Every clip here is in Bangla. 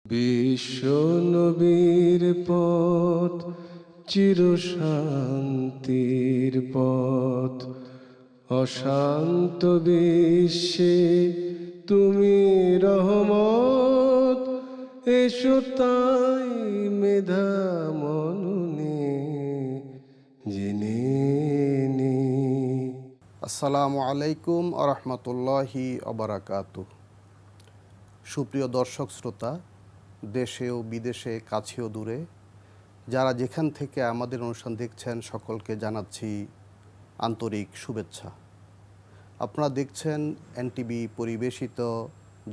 বিশ্ব নবীর পথ চিরশান্তির পথ, অশান্ত বিশ্বে তুমি রহমত। এসো তাই মেধা মননে জেনে নে। আসসালামু আলাইকুম আরহামতুল্লাহি আবরাকাতু। সুপ্রিয় দর্শক শ্রোতা, দেশে ও বিদেশে, কাছে ও দূরে, যারা যেখান থেকে আমাদের অনুষ্ঠান দেখছেন, সকলকে জানাচ্ছি আন্তরিক শুভেচ্ছা। আপনারা দেখছেন এনটিভি পরিবেশিত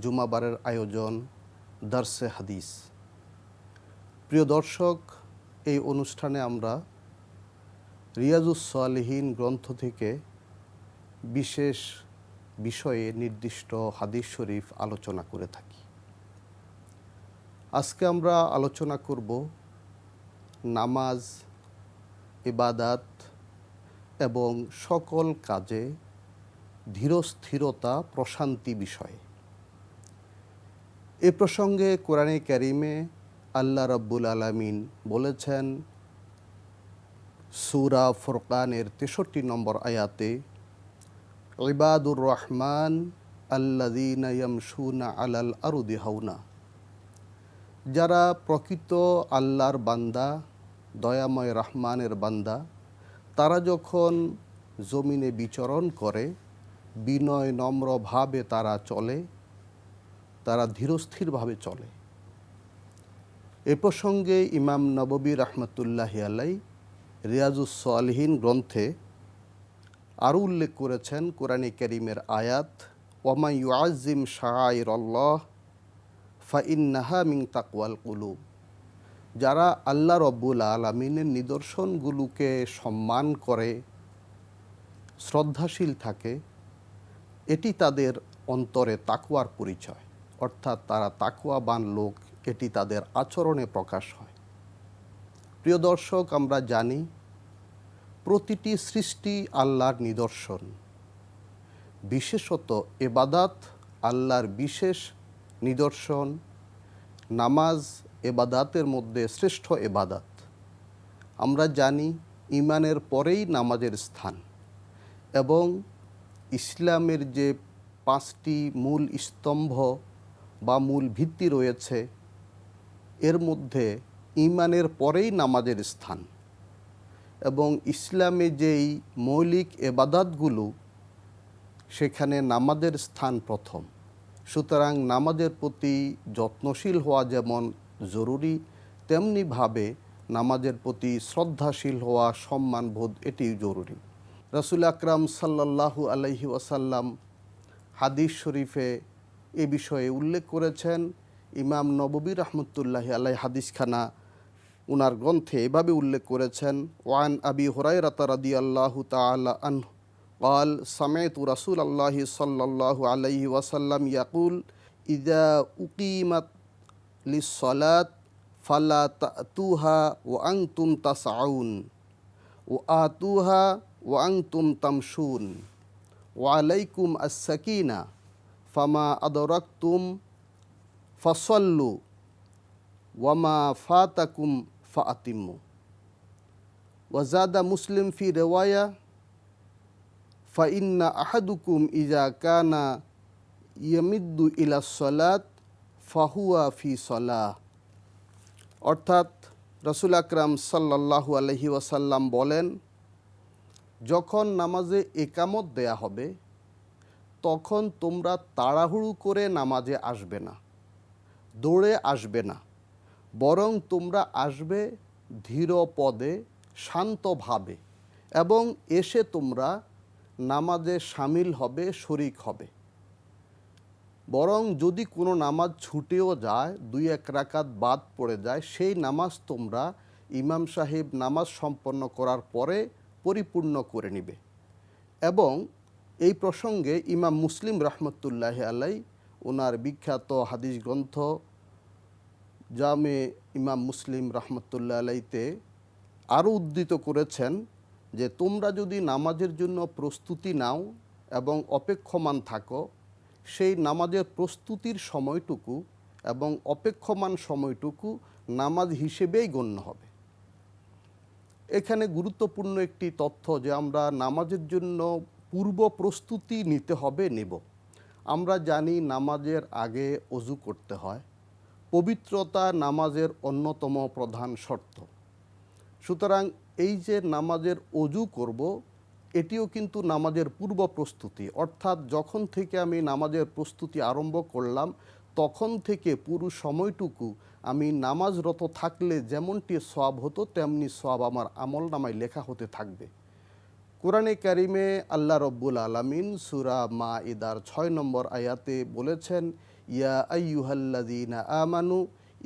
জুমাবারের আয়োজন দারসে হাদিস। প্রিয় দর্শক, এই অনুষ্ঠানে আমরা রিয়াজুস সালিহিন গ্রন্থ থেকে বিশেষ বিষয়ে নির্দিষ্ট হাদিস শরীফ আলোচনা করে থাকি। আজকে আমরা আলোচনা করব নামাজ, ইবাদাত এবং সকল কাজে ধীরস্থিরতা, প্রশান্তি বিষয়ে। এ প্রসঙ্গে কোরআনে কারিমে আল্লাহ রাব্বুল আলামিন বলেছেন সূরা ফুরকানের 63 নম্বর আয়াতে, ইবাদুর রহমান আল্লাযীনা ইয়ামশুনা আলাল আরদি হাওনা। যারা প্রকৃত আল্লাহর বান্দা, দয়াময় রহমানের বান্দা, তারা যখন জমিনে বিচরণ করে বিনয় নম্রভাবে তারা চলে, তারা ধীরস্থিরভাবে চলে। এ প্রসঙ্গে ইমাম নববী রাহমাতুল্লাহি আলাইহি রিয়াজুস সালিহিন গ্রন্থে আরও উল্লেখ করেছেন কোরআনে কারিমের আয়াত, ওয়ামান ইউআজ্জিম শাআইরাল্লাহ ফাইন্নাহা মিন তাকওয়াল কুলুব। যারা আল্লাহ রব্বুল আলামিনের নিদর্শনগুলোকে সম্মান করে, শ্রদ্ধাশীল থাকে, এটি তাদের অন্তরে তাকওয়ার পরিচয়, অর্থাৎ তারা তাকওয়াবান লোক, এটি তাদের আচরণে প্রকাশ হয়। প্রিয় দর্শক, আমরা জানি প্রতিটি সৃষ্টি আল্লাহর নিদর্শন, বিশেষত ইবাদাত আল্লাহর বিশেষ নিদর্শন। নামাজ ইবাদাতের মধ্যে শ্রেষ্ঠ ইবাদাত। আমরা জানি ঈমানের পরেই নামাজের স্থান, এবং ইসলামের যে 5টি মূল স্তম্ভ বা মূল ভিত্তি রয়েছে, এর মধ্যে ঈমানের পরেই নামাজের স্থান, এবং ইসলামে যেই মৌলিক ইবাদাতগুলো, সেখানে নামাজের স্থান প্রথম। সুতরাং নামাজের প্রতি যত্নশীল হওয়া যেমন জরুরি, তেমনিভাবে নামাজের প্রতি শ্রদ্ধাশীল হওয়া, সম্মানবোধ, এটিও জরুরি। রাসূল আকরাম সাল্লাল্লাহু আলাইহি ওয়াসাল্লাম হাদিস শরীফে এ বিষয়ে উল্লেখ করেছেন। ইমাম নববী রাহমাতুল্লাহি আলাইহি হাদিসখানা উনার গ্রন্থে এভাবে উল্লেখ করেছেন, ওয়ান আবি হুরায়রা রাদিয়াল্লাহু তাআলা আনহু قال سمعت رسول الله صلى الله عليه وسلم يقول إذا أقيمت للصلاة فلا تأتوها وأنتم تسعون وآتوها وأنتم تمشون وعليكم السكينة فما أدركتم فصلوا وما فاتكم فأتموا. وزاد مسلم في رواية ফাইন্না আহাদুকুম ইজা কানা ইয়ামিদ্দু ইলা সলাত ফাহুয়া ফি সলাহ। অর্থাৎ রাসূল আকরাম সাল্লাল্লাহু আলাইহি ওয়াসাল্লাম বলেন, যখন নামাজে একামত দেয়া হবে, তখন তোমরা তাড়াহুড়ো করে নামাজে আসবে না, দৌড়ে আসবে না, বরং তোমরা আসবে ধীর পদে, শান্তভাবে, এবং এসে তোমরা নামাজে শামিল হবে, শরিক হবে। বরং যদি কোনো নামাজ ছুটেও যায়, 2-1 রাকাত বাদ পড়ে যায়, সেই নামাজ তোমরা ইমাম সাহেব নামাজ সম্পন্ন করার পরে পরিপূর্ণ করে নিবে। এবং এই প্রসঙ্গে ইমাম মুসলিম রাহমাতুল্লাহি আলাইহি ওনার বিখ্যাত হাদিস গ্রন্থ জামে ইমাম মুসলিম রাহমাতুল্লাহি আলাইহিতে আরও উদ্ধৃত করেছেন যে তোমরা যদি নামাজের জন্য প্রস্তুতি নাও এবং অপেক্ষমান থাকো, সেই নামাজের প্রস্তুতির সময়টুকু এবং অপেক্ষমান সময়টুকু নামাজ হিসেবেই গণ্য হবে। এখানে গুরুত্বপূর্ণ একটি তথ্য যে আমরা নামাজের জন্য পূর্ব প্রস্তুতি নিতে হবে নেব। আমরা জানি নামাজের আগে অজু করতে হয়, পবিত্রতা নামাজের অন্যতম প্রধান শর্ত। সুতরাং এই যে নামাজের অজু করব, এটিও কিন্তু নামাজের পূর্ব প্রস্তুতি। অর্থাৎ যখন থেকে আমি নামাজের প্রস্তুতি আরম্ভ করলাম তখন থেকে পুরো সময়টুকু আমি নামাজরত থাকলে যেমনটি সওয়াব হতো তেমনি সওয়াব আমার আমলনামায় লেখা হতে থাকবে। কোরআনে কারিমে আল্লাহ রব্বুল আলামিন সূরা মাঈদার ৬ নম্বর আয়াতে বলেছেন, ইয়া আইয়ুহাল্লাযীনা আমানু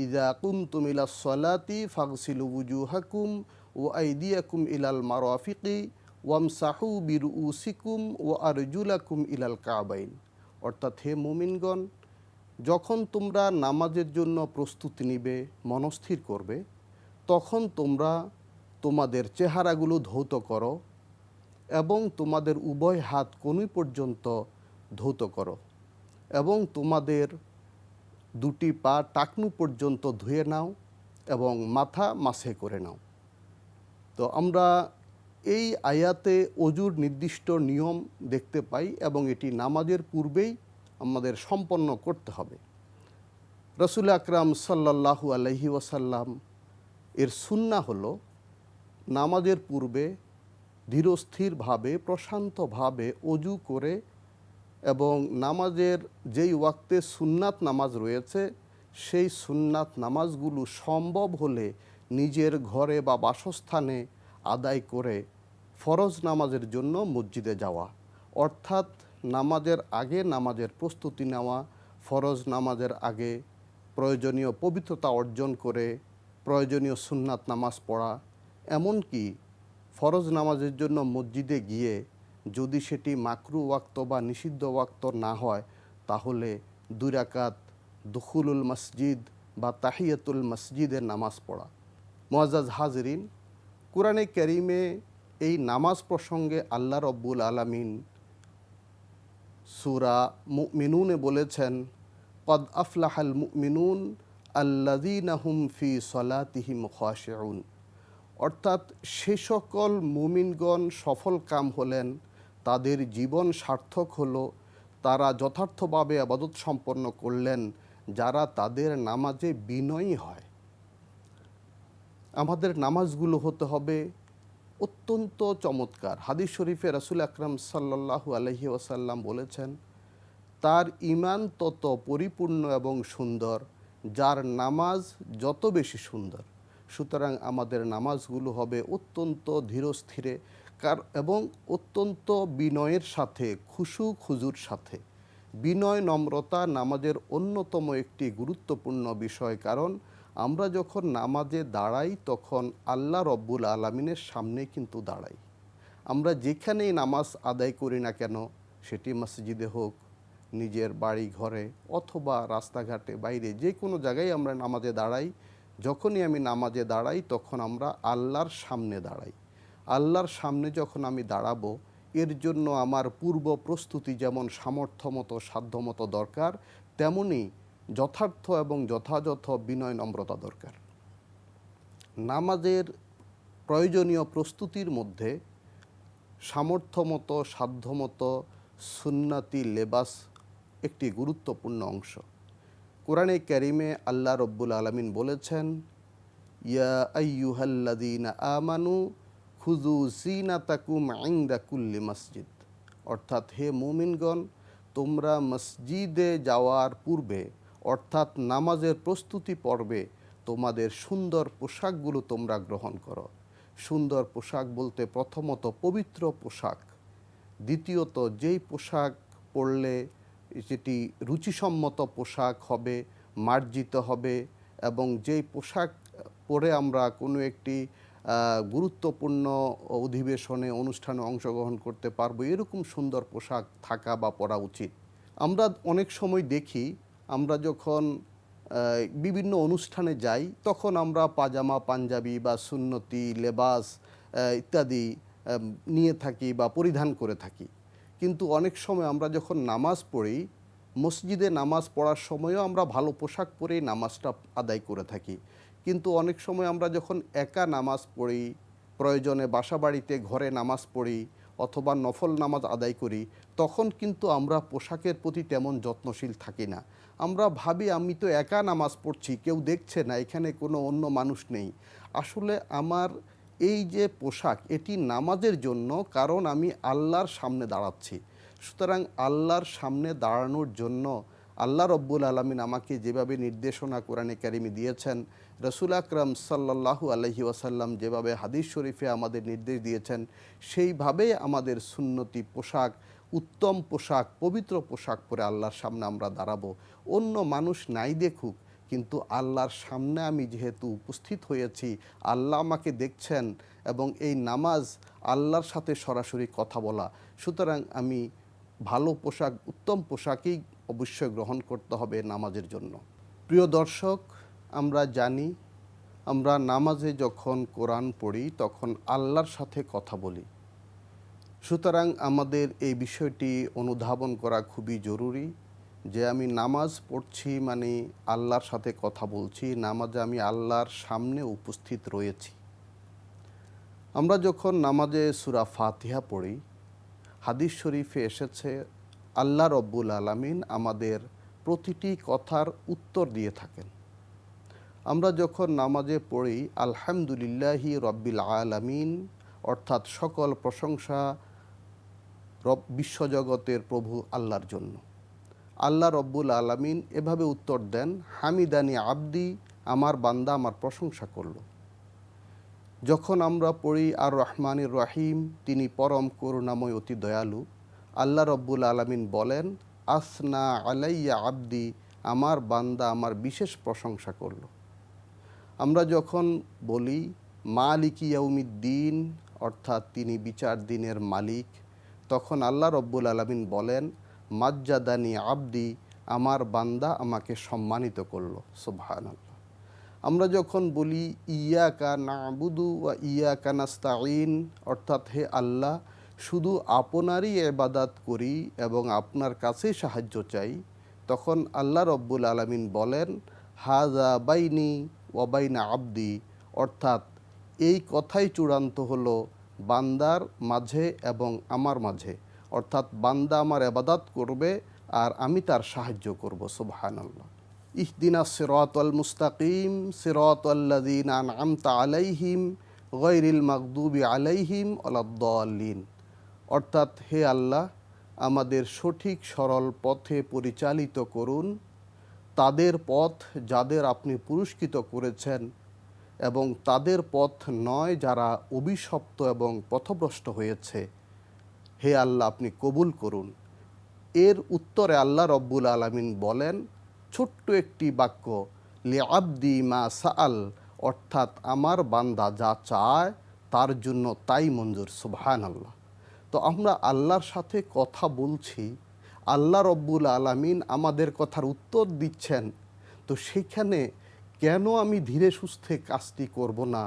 ইযা কুমতুম ইলাস সলাতি ফাগসিলু ওয়ুজুহাকুম ওয়া আইদিয়াকুম ইলাল মারাফিকি ওয়ামসাহু বিরুউসিকুম ওয়া আরজুলাকুম ইলাল কাবাইন। অর্থাৎ হে মুমিনগণ, যখন তোমরা নামাজের জন্য প্রস্তুতি নিবে, মনস্থির করবে, তখন তোমরা তোমাদের চেহারাগুলো ধৌত করো এবং তোমাদের উভয় হাত কনুই পর্যন্ত ধৌত করো এবং তোমাদের দুটি পা টাকনু পর্যন্ত ধুয়ে নাও এবং মাথা মাসে করে নাও। তো আমরা এই আয়াতে অজুর নির্দিষ্ট নিয়ম দেখতে পাই এবং এটি নামাজের পূর্বেই আমাদের সম্পন্ন করতে হবে। রসুল আকরাম সাল্লাল্লাহু আলাইহি ওয়াসাল্লাম এর সুন্নাহ হলো নামাজের পূর্বে ধীরস্থিরভাবে প্রশান্তভাবে অজু করে এবং নামাজের যেই ওয়াক্তে সুন্নাত নামাজ রয়েছে সেই সুন্নাত নামাজগুলো সম্ভব হলে নিজের ঘরে বা বাসস্থানে আদায় করে ফরজ নামাজের জন্য মসজিদে যাওয়া। অর্থাৎ নামাজের আগে নামাজের প্রস্তুতি নেওয়া, ফরজ নামাজের আগে প্রয়োজনীয় পবিত্রতা অর্জন করে প্রয়োজনীয় সুন্নাত নামাজ পড়া। এমনকি ফরজ নামাজের জন্য মসজিদে গিয়ে যদি সেটি মাকরু ওয়াক্ত বা নিষিদ্ধ ওয়াক্ত না হয় তাহলে 2 রাকাত দুখুলুল মসজিদ বা তাহিয়াতুল মসজিদের নামাজ পড়া। মুআজ্জাজ হাজরিন, কোরআনে কারিমে এই নামাজ প্রসঙ্গে আল্লাহ রব্বুল আলামিন সূরা মুমিনুনে বলেছেন, কদ আফলাহাল মুমিনুন আল্লাযীনা হুম ফি সলাতিহিম খাশিউন। অর্থাৎ সে সকল মুমিনগণ সফল কাম হলেন, তাদের জীবন সার্থক হলো, তারা যথার্থভাবে ইবাদত সম্পন্ন করলেন যারা তাদের নামাজে বিনয়ী হয়। আমাদের নামাজগুলো হতে হবে অত্যন্ত চমৎকার। হাদিস শরীফে রাসূল আকরাম সাল্লাল্লাহু আলাইহি ওয়াসাল্লাম বলেছেন, তার ঈমান তত পরিপূর্ণ এবং সুন্দর যার নামাজ যত বেশি সুন্দর। সুতরাং আমাদের নামাজগুলো হবে অত্যন্ত ধীরস্থিরে এবং অত্যন্ত বিনয়ের সাথে, খুশু খুজুর সাথে। বিনয় নম্রতা নামাজের অন্যতম একটি গুরুত্বপূর্ণ বিষয়, কারণ আমরা যখন নামাজে দাঁড়াই তখন আল্লাহ রব্বুল আলামিনের সামনে কিন্তু দাঁড়াই। আমরা যেখানেই নামাজ আদায় করি না কেন, সেটি মসজিদে হোক, নিজের বাড়ি ঘরে অথবা রাস্তাঘাটে বাইরে যে কোনো জায়গায় আমরা নামাজে দাঁড়াই, যখনই আমি নামাজে দাঁড়াই তখন আমরা আল্লাহর সামনে দাঁড়াই। আল্লাহর সামনে যখন আমি দাঁড়াবো এর জন্য আমার পূর্ব প্রস্তুতি যেমন সামর্থ্যমতো সাধ্যমতো দরকার, তেমনি যথার্থ এবং যথাযথ বিনয় নম্রতা দরকার। নামাজের প্রয়োজনীয় প্রস্তুতির মধ্যে সামর্থ্যমতো সাধ্যমতো সুন্নতি লেবাস একটি গুরুত্বপূর্ণ অংশ। কোরআনে কারিমে আল্লাহ রব্বুল আলামিন বলেছেন, ইয়া আইয়ুহাল্লাযীনা আমানু খুযু যিনাতাকুম ইনদা কুল্লি মসজিদ। অর্থাৎ হে মুমিনগণ, তোমরা মসজিদে যাওয়ার পূর্বে অর্থাৎ নামাজের প্রস্তুতি পর্বে তোমাদের সুন্দর পোশাকগুলো তোমরা গ্রহণ করো। সুন্দর পোশাক বলতে প্রথমত পবিত্র পোশাক, দ্বিতীয়ত যেই পোশাক পরলে যেটি রুচিসম্মত পোশাক হবে, মার্জিত হবে, এবং যেই পোশাক পরে আমরা কোনো একটি গুরুত্বপূর্ণ অধিবেশনে অনুষ্ঠানে অংশগ্রহণ করতে পারবো, এরকম সুন্দর পোশাক থাকা বা পরা উচিত। আমরা অনেক সময় দেখি আমরা যখন বিভিন্ন অনুষ্ঠানে যাই তখন আমরা পাজামা পাঞ্জাবি বা সুন্নতি লেবাস ইত্যাদি নিয়ে থাকি বা পরিধান করে থাকি, কিন্তু অনেক সময় আমরা যখন নামাজ পড়ি মসজিদে নামাজ পড়ার সময়ও আমরা ভালো পোশাক পরেই নামাজটা আদায় করে থাকি। কিন্তু অনেক সময় আমরা যখন একা নামাজ পড়ি, প্রয়োজনে বাসাবাড়িতে ঘরে নামাজ পড়ি অথবা নফল নামাজ আদায় করি, তখন কিন্তু আমরা পোশাকের প্রতি তেমন যত্নশীল থাকি না। আমরা ভাবি আমি তো একা নামাজ পড়ছি, কেউ দেখছে না, এখানে কোনো অন্য মানুষ নেই। আসলে আমার এই যে পোশাক, এটি নামাজের জন্য, কারণ আমি আল্লাহর সামনে দাঁড়াচ্ছি। সুতরাং আল্লাহর সামনে দাঁড়ানোর জন্য আল্লাহ রব্বুল আলামিন আমাকে যেভাবে নির্দেশনা কোরআনে কারিমে দিয়েছেন, রসুল আকরাম সাল্লাল্লাহু আলাইহি ওয়াসাল্লাম যেভাবে হাদিস শরীফে আমাদের নির্দেশ দিয়েছেন, সেইভাবেই আমাদের সুন্নতি পোশাক, উত্তম পোশাক, পবিত্র পোশাক পরে আল্লাহর সামনে আমরা দাঁড়াবো। অন্য মানুষ নাই দেখুক, কিন্তু আল্লাহর সামনে আমি যেহেতু উপস্থিত হয়েছি, আল্লাহ আমাকে দেখছেন, এবং এই নামাজ আল্লাহর সাথে সরাসরি কথা বলা, সুতরাং আমি ভালো পোশাক, উত্তম পোশাকই অবশ্যই গ্রহণ করতে হবে নামাজের জন্য। প্রিয় দর্শক, আমরা জানি আমরা নামাজে যখন কোরআন পড়ি তখন আল্লাহর সাথে কথা বলি। সুতরাং আমাদের এই বিষয়টি অনুধাবন করা খুবই জরুরি যে আমি নামাজ পড়ছি মানে আল্লাহর সাথে কথা বলছি, নামাজে আমি আল্লাহর সামনে উপস্থিত রয়েছি। আমরা যখন নামাজে সূরা ফাতিহা পড়ি, হাদিস শরীফে এসেছে আল্লাহ রব্বুল আলামিন আমাদের প্রতিটি কথার উত্তর দিয়ে থাকেন। আমরা যখন নামাজে পড়ি আলহামদুলিল্লাহি রব্বিল আলামিন, অর্থাৎ সকল প্রশংসা বিশ্বজগতের প্রভু আল্লাহর জন্য। আল্লাহ রব্বুল আলামিন এভাবে উত্তর দেন, হামিদানি আবদি, আমার বান্দা আমার প্রশংসা করল। যখন আমরা পড়ি আর রহমানির রহিম, তিনি পরম করুণাময় অতি দয়ালু, আল্লাহ রব্বুল আলামিন বলেন, আসনা আলাইয়া আবদি, আমার বান্দা আমার বিশেষ প্রশংসা করল। আমরা যখন বলি মালিকি ইয়াউমিদ্দিন, অর্থাৎ তিনি বিচার দিনের মালিক, তখন আল্লাহ রব্বুল আলামিন বলেন, মাজ্জাদানি আবদি, আমার বান্দা আমাকে সম্মানিত করল। সুবহানাল্লাহ। আমরা যখন বলি ইয়াকা নাবুদু ওয়া ইয়াকা নাস্তাঈন, অর্থাৎ হে আল্লাহ, শুধু আপনারই ইবাদত করি এবং আপনার কাছেই সাহায্য চাই, তখন আল্লাহ রব্বুল আলামিন বলেন, হাযা বাইনি ওয়া বাইনা আবদি, অর্থাৎ এই কথাই চূড়ান্ত হলো বান্দার মাঝে এবং আমার মাঝে, অর্থাৎ বান্দা আমার ইবাদত করবে আর আমি তার সাহায্য করব। সুবহানাল্লাহ। ইহদিনাস সিরাতাল মুস্তাকিম সিরাতাল্লাযীনা আন'আমতা আলাইহিম গায়রিল মাগদুবি আলাইহিম ওয়ালাদ-দাল্লিন, অর্থাৎ হে আল্লাহ, আমাদের সঠিক সরল পথে পরিচালিত করুন, তাদের পথ যাদের আপনি পুরস্কৃত করেছেন, এবং তাদের পথ নয় যারা অভিশপ্ত এবং পথভ্রষ্ট হয়েছে। হে আল্লাহ, আপনি কবুল করুন। এর উত্তরে আল্লাহ রব্বুল আলামিন বলেন ছোট্ট একটি বাক্য, লিআবদি মা সাআল, অর্থাৎ আমার বান্দা যা চায় তার জন্য তাই মঞ্জুর। সুবহানাল্লাহ। তো আমরা আল্লাহর সাথে কথা বলছি, আল্লাহ রব্বুল আলামিন আমাদের কথার উত্তর দিচ্ছেন, তো সেখানে কেন আমি ধীরে সুস্থে কাজটি করব না,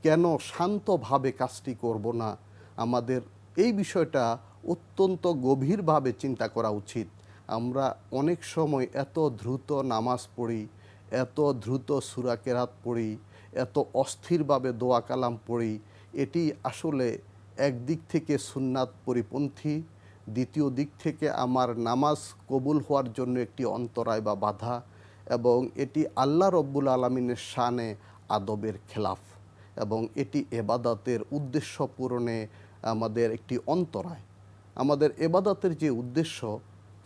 কেন শান্তভাবে কাজটি করব না? আমাদের এই বিষয়টা অত্যন্ত গভীরভাবে চিন্তা করা উচিত। আমরা অনেক সময় এত দ্রুত নামাজ পড়ি, এত দ্রুত সূরা কেরাত পড়ি, এত অস্থিরভাবে দোয়া কালাম পড়ি, এটি আসলে একদিক থেকে সুন্নাত পরিপন্থী, দ্বিতীয় দিক থেকে আমার নামাজ কবুল হওয়ার জন্য একটি অন্তরায় বা বাধা, এবং এটি আল্লাহ রব্বুল আলামিনের শানে আদবের খেলাফ, এবং এটি এবাদতের উদ্দেশ্য পূরণে আমাদের একটি অন্তরায়। আমাদের এবাদতের যে উদ্দেশ্য,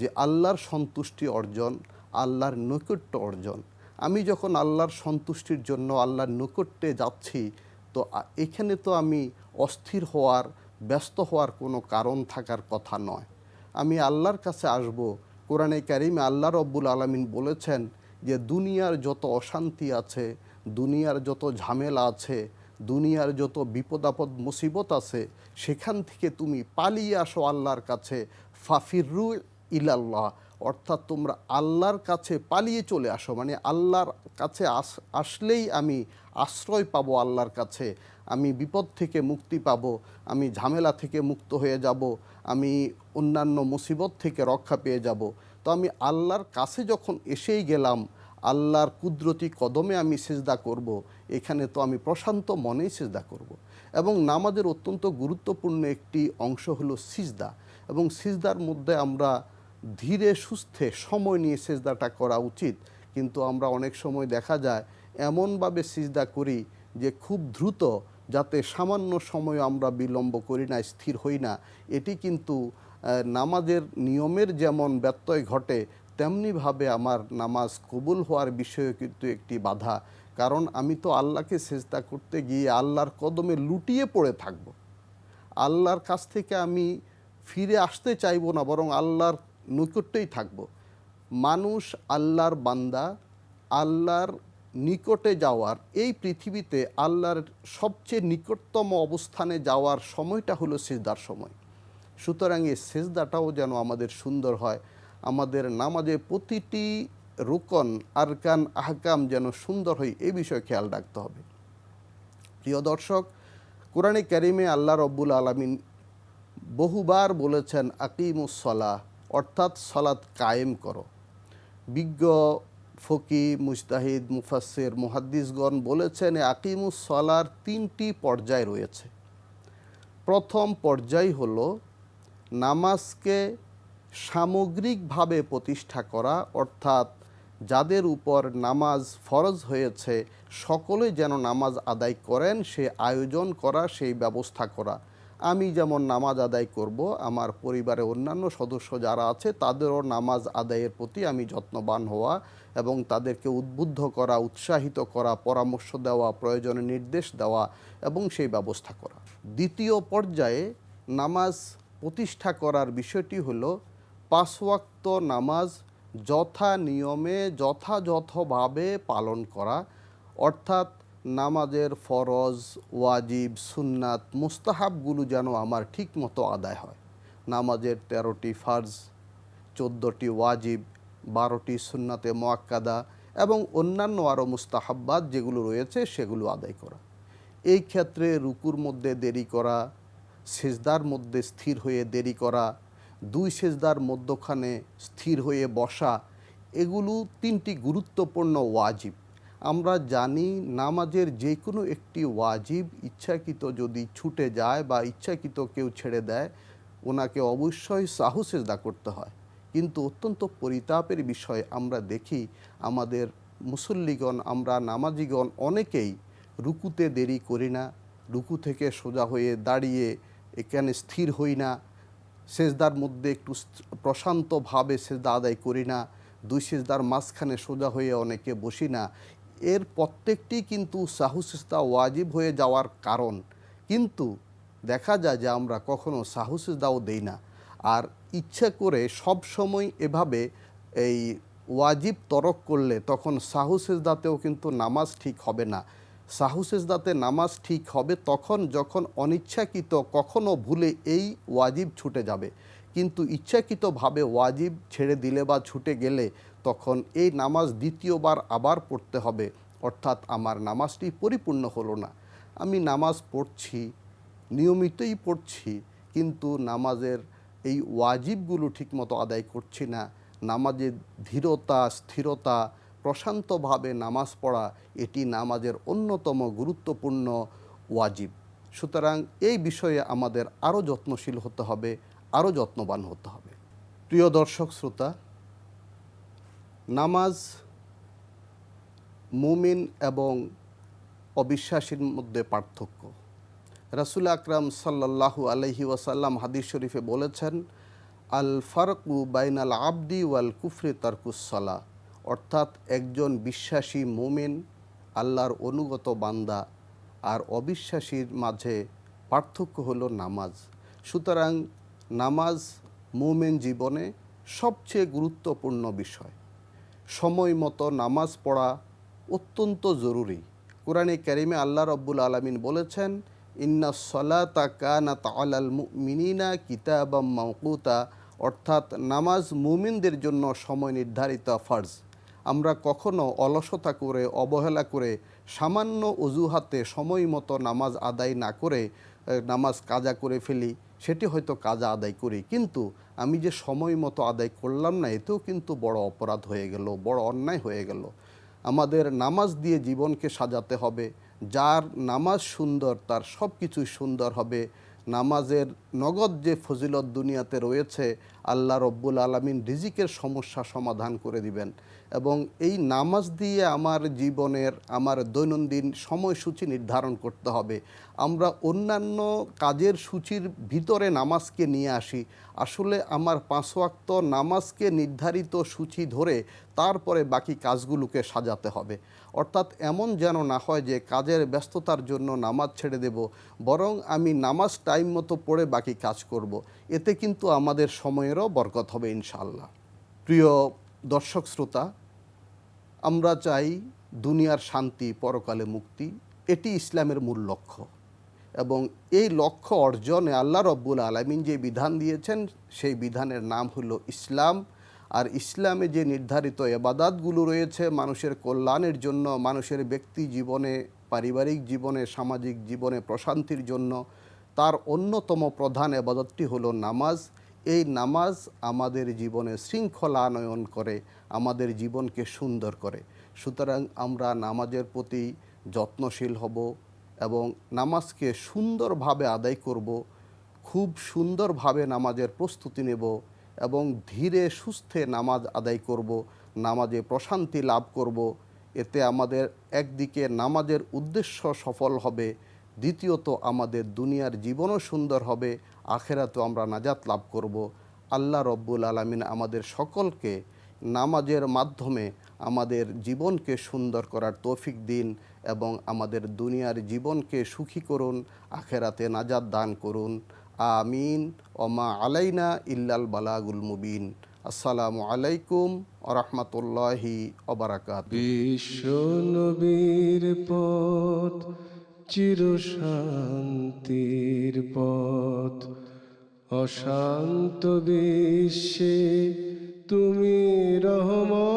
যে আল্লাহর সন্তুষ্টি অর্জন, আল্লাহর নৈকট্য অর্জন, আমি যখন আল্লাহর সন্তুষ্টির জন্য আল্লাহর নৈকট্যে যাচ্ছি, তো এখানে তো আমি অস্থির হওয়ার, ব্যস্ত হওয়ার কোনো কারণ থাকার কথা নয়। আমি আল্লাহর কাছে আসব। কোরআনে কারিমে আল্লাহ রব্বুল আলামিন বলেছেন যে দুনিয়ার যত অশান্তি আছে, দুনিয়ার যত ঝামেলা আছে, দুনিয়ার যত বিপদ আপদ মুসিবত আছে, সেখান থেকে তুমি পালিয়ে আসো আল্লাহর কাছে, ফাফিরু ইলাল্লাহ, অর্থাৎ তোমরা আল্লাহর কাছে পালিয়ে চলে আসো, মানে আল্লাহর কাছে আসলেই আমি আশ্রয় পাবো, আল্লাহর কাছে আমি বিপদ থেকে মুক্তি পাবো, আমি ঝামেলা থেকে মুক্ত হয়ে যাব, আমি অন্যান্য মুসিবত থেকে রক্ষা পেয়ে যাব। তো তো আমি আল্লাহর কাছে যখন এসেই গেলাম, আল্লাহর কুদরতি কদমে আমি সিজদা করব, এখানে তো আমি প্রশান্ত মনেই সিজদা করব। এবং নামাজের অত্যন্ত গুরুত্বপূর্ণ একটি অংশ হলো সিজদা, এবং সিজদার মধ্যে আমরা ধীরে সুস্থে সময় নিয়ে সিজদাটা করা উচিত। কিন্তু আমরা অনেক সময় দেখা যায় এমনভাবে সিজদা করি যে খুব দ্রুত, যাতে সামান্য সময় আমরা বিলম্ব করি না, স্থির হই না। এটি কিন্তু নামাজের নিয়মের যেমন ব্যত্যয় ঘটে, তেমনিভাবে আমার নামাজ কবুল হওয়ার বিষয়ে কিন্তু একটি বাধা। কারণ আমি তো আল্লাহকে সিজদা করতে গিয়ে আল্লাহর কদমে লুটিয়ে পড়ে থাকব। আল্লাহর কাছ থেকে আমি ফিরে আসতে চাইব না, বরং আল্লাহর নিকটেই থাকব। মানুষ আল্লাহর বান্দা, আল্লাহর নিকটে যাওয়ার, এই পৃথিবীতে আল্লাহর সবচেয়ে নিকটতম অবস্থানে যাওয়ার সময়টা হলো সিজদার সময়। সুতরাং এই সিজদাটাও যেন আমাদের সুন্দর হয়, আমাদের নামাজে প্রতিটি রুকন আরকান আহকাম যেন সুন্দর হয়, এই বিষয়ে খেয়াল রাখতে হবে। প্রিয় দর্শক, কোরআনে কারিমে আল্লাহ রব্বুল আলামিন বহুবার বলেছেন আকিমুস সলাহ, অর্থাৎ সলাৎ কায়েম করো। বিজ্ঞ ফকি, মুজতাহিদ, মুফাসসির, মুহাদ্দিসগণ বলেছেন আকিমুস সলার 3টি পর্যায় রয়েছে। প্রথম পর্যায় হলো নামাজকে সামগ্রিকভাবে প্রতিষ্ঠা করা, অর্থাৎ যাদের উপর নামাজ ফরজ হয়েছে সকলে যেন নামাজ আদায় করেন, সে আয়োজন করা, সেই ব্যবস্থা করা। আমি যেমন নামাজ আদায় করব, আমার পরিবারের অন্যান্য সদস্য যারা আছে তাদেরও নামাজ আদায়ের প্রতি আমি যত্নবান হওয়া এবং তাদেরকে উদ্বুদ্ধ করা, উৎসাহিত করা, পরামর্শ দেওয়া, প্রয়োজনে নির্দেশ দেওয়া এবং সেই ব্যবস্থা করা। দ্বিতীয় পর্যায়ে নামাজ প্রতিষ্ঠা করার বিষয়টি হলো 5 ওয়াক্ত নামাজ যথা নিয়মে যথাযথভাবে পালন করা, অর্থাৎ নামাজের ফরজ, ওয়াজিব, সুন্নাত, মুস্তাহাবগুলো যেন আমার ঠিক মতো আদায় হয়। নামাজের 13টি ফার্জ, 14টি ওয়াজিব, 12টি সুন্নাতে মুআক্কাদা এবং অন্যান্য আরও মুস্তাহাব্বাত যেগুলো রয়েছে সেগুলো আদায় করা। এই ক্ষেত্রে রুকুর মধ্যে দেরি করা, সিজদার মধ্যে স্থির হয়ে দেরি করা, 2 সিজদার মধ্যখানে স্থির হয়ে বসা, এগুলো 3টি গুরুত্বপূর্ণ ওয়াজিব। আমরা জানি নামাজের যে কোনো একটি ওয়াজিব ইচ্ছাকৃত যদি ছুটে যায় বা ইচ্ছাকৃত কেউ ছেড়ে দেয়, ওনাকে অবশ্যই সাহু সিজদা করতে হয়। কিন্তু অত্যন্ত পরিতাপের বিষয়, আমরা দেখি আমাদের মুসল্লিগণ, আমরা নামাজিগণ অনেকেই রুকুতে দেরি করি না, রুকু থেকে সোজা হয়ে দাঁড়িয়ে এখানে স্থির হই না, সেজদার মধ্যে একটু প্রশান্তভাবে সেজদা আদায় করি না, 2 সিজদার মাঝখানে সোজা হয়ে অনেকে বসি না। এর প্রত্যেকটি কিন্তু সাহু সিজদা ওয়াজিব হয়ে যাওয়ার কারণ, কিন্তু দেখা যায় যে আমরা কখনো সাহু সিজদাও দেই না। আর ইচ্ছা করে সব সময় এভাবে এই ওয়াজিব তরক করলে তখন সাহু সিজদাতেও কিন্তু নামাজ ঠিক হবে না। সাহু সিজদাতে নামাজ ঠিক হবে তখন যখন অনিচ্ছাকৃত কখনো ভুলে এই ওয়াজিব ছুটে যাবে, কিন্তু ইচ্ছাকৃতভাবে ওয়াজিব ছেড়ে দিলে বা ছুটে গেলে তখন এই নামাজ দ্বিতীয়বার আবার পড়তে হবে, অর্থাৎ আমার নামাজটি পরিপূর্ণ হলো না। আমি নামাজ পড়ছি, নিয়মিতই পড়ছি, কিন্তু নামাজের এই ওয়াজিবগুলো ঠিকমতো আদায় করছি না। নামাজের ধীরতা, স্থিরতা, প্রশান্তভাবে নামাজ পড়া, এটি নামাজের অন্যতম গুরুত্বপূর্ণ ওয়াজিব। সুতরাং এই বিষয়ে আমাদের আরও যত্নশীল হতে হবে, আরও যত্নবান হতে হবে। প্রিয় দর্শক শ্রোতা, নামাজ মুমিন এবং অবিশ্বাসীর মধ্যে পার্থক্য। রাসূল আকরাম সাল্লাল্লাহু আলাইহি ওয়াসাল্লাম হাদিস শরীফে বলেছেন, আল ফারকু বাইনাল আবদি ওয়াল কুফরি তারকুস সালাহ, অর্থাৎ একজন বিশ্বাসী মুমিন, আল্লাহর অনুগত বান্দা আর অবিশ্বাসীর মাঝে পার্থক্য হলো নামাজ। সুতরাং নামাজ মুমিন জীবনে সবচেয়ে গুরুত্বপূর্ণ বিষয়। সময় মতো নামাজ পড়া অত্যন্ত জরুরি। কোরআনে কারিমে আল্লাহ রব্বুল আলামিন বলেছেন, ইন্না সলাতা কানাত আলাল মুমিনিনা কিতাবাম মাওকুতা, অর্থাৎ নামাজ মুমিনদের জন্য সময় নির্ধারিত ফরজ। আমরা কখনো অলসতা করে, অবহেলা করে, সামান্য অজুহাতে সময় মতো নামাজ আদায় না করে নামাজ কাজা করে ফেলি। সেটি হয়তো কাজা আদায় করি, কিন্তু আমি যে সময় মতো আদায় করলাম না, এতেও কিন্তু বড় অপরাধ হয়ে গেল, বড় অন্যায় হয়ে গেল। আমাদের নামাজ দিয়ে জীবনকে সাজাতে হবে। যার নামাজ সুন্দর তার সব কিছুই সুন্দর হবে। নামাজের নগদ যে ফজিলত দুনিয়াতে রয়েছে, আল্লাহ রব্বুল আলামিন রিজিকের সমস্যা সমাধান করে দিবেন। এবং এই নামাজ দিয়ে আমার জীবনের, আমার দৈনন্দিন সময়সূচি নির্ধারণ করতে হবে। আমরা অন্যান্য কাজের সূচির ভিতরে নামাজকে নিয়ে আসি। আসলে আমার 5 ওয়াক্ত নামাজকে নির্ধারিত সূচি ধরে তারপরে বাকি কাজগুলোকে সাজাতে হবে। অর্থাৎ এমন যেন না হয় যে কাজের ব্যস্ততার জন্য নামাজ ছেড়ে দেব, বরং আমি নামাজ টাইম মতো পড়ে বাকি কাজ করব। এতে কিন্তু আমাদের সময়েরও বরকত হবে ইনশাআল্লাহ। প্রিয় দর্শক শ্রোতা, আমরা চাই দুনিয়ার শান্তি, পরকালে মুক্তি। এটি ইসলামের মূল লক্ষ্য। এবং এই লক্ষ্য অর্জনে আল্লাহ রব্বুল আলামিন যে বিধান দিয়েছেন, সেই বিধানের নাম হলো ইসলাম। আর ইসলামে যে নির্ধারিত ইবাদতগুলো রয়েছে মানুষের কল্যাণের জন্য, মানুষের ব্যক্তি জীবনে, পারিবারিক জীবনে, সামাজিক জীবনে প্রশান্তির জন্য, তার অন্যতম প্রধান ইবাদতটি হলো নামাজ। এই নামাজ আমাদের জীবনে শৃঙ্খলা আনয়ন করে, আমাদের জীবনকে সুন্দর করে। সুতরাং আমরা নামাজের প্রতি যত্নশীল হব এবং নামাজকে সুন্দরভাবে আদায় করব, খুব সুন্দরভাবে নামাজের প্রস্তুতি নেব এবং ধীরে সুস্থে নামাজ আদায় করব, নামাজে প্রশান্তি লাভ করব। এতে আমাদের একদিকে নামাজের উদ্দেশ্য সফল হবে, দ্বিতীয়ত আমাদের দুনিয়ার জীবনও সুন্দর হবে, আখেরাতেও আমরা নাজাত লাভ করব। আল্লাহ রব্বুল আলামিন আমাদের সকলকে নামাজের মাধ্যমে আমাদের জীবনকে সুন্দর করার তৌফিক দিন এবং আমাদের দুনিয়ার জীবনকে সুখী করুন, আখেরাতে নাজাত দান করুন। আমিন। ওমা আলাইনা ইল্লাল বালাগুল মুবিন। আসসালামু আলাইকুম ওয়া রাহমাতুল্লাহি ওয়া বারাকাতুহু। বিশ্ব নবীর পথ চিরশান্তির পথ, অশান্ত বিশ্বে তুমি রহমত।